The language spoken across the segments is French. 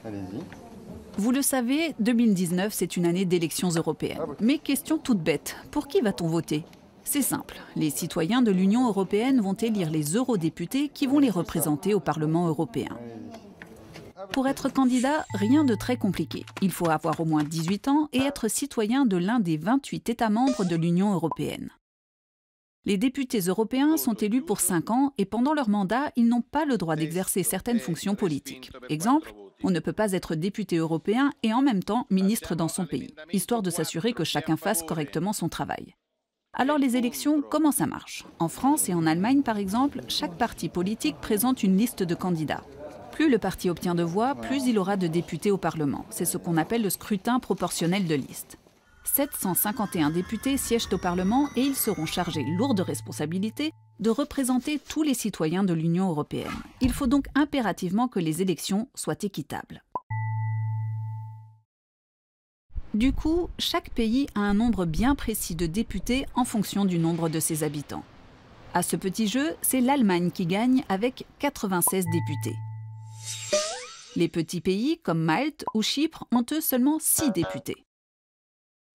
Allez-y. Vous le savez, 2019, c'est une année d'élections européennes. Mais question toute bête, pour qui va-t-on voter? C'est simple, les citoyens de l'Union européenne vont élire les eurodéputés qui vont les représenter au Parlement européen. Pour être candidat, rien de très compliqué. Il faut avoir au moins 18 ans et être citoyen de l'un des 28 États membres de l'Union européenne. Les députés européens sont élus pour 5 ans et pendant leur mandat, ils n'ont pas le droit d'exercer certaines fonctions politiques. Exemple, on ne peut pas être député européen et en même temps ministre dans son pays, histoire de s'assurer que chacun fasse correctement son travail. Alors les élections, comment ça marche? En France et en Allemagne, par exemple, chaque parti politique présente une liste de candidats. Plus le parti obtient de voix, plus il aura de députés au Parlement. C'est ce qu'on appelle le scrutin proportionnel de liste. 751 députés siègent au Parlement et ils seront chargés, lourde responsabilité, de représenter tous les citoyens de l'Union européenne. Il faut donc impérativement que les élections soient équitables. Du coup, chaque pays a un nombre bien précis de députés en fonction du nombre de ses habitants. À ce petit jeu, c'est l'Allemagne qui gagne avec 96 députés. Les petits pays comme Malte ou Chypre ont eux seulement 6 députés.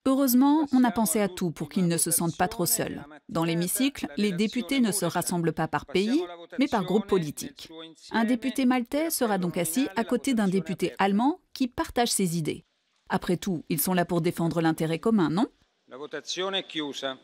Heureusement, on a pensé à tout pour qu'ils ne se sentent pas trop seuls. Dans l'hémicycle, les députés ne se rassemblent pas par pays, mais par groupe politique. Un député maltais sera donc assis à côté d'un député allemand qui partage ses idées. Après tout, ils sont là pour défendre l'intérêt commun, non? La votazione è chiusa.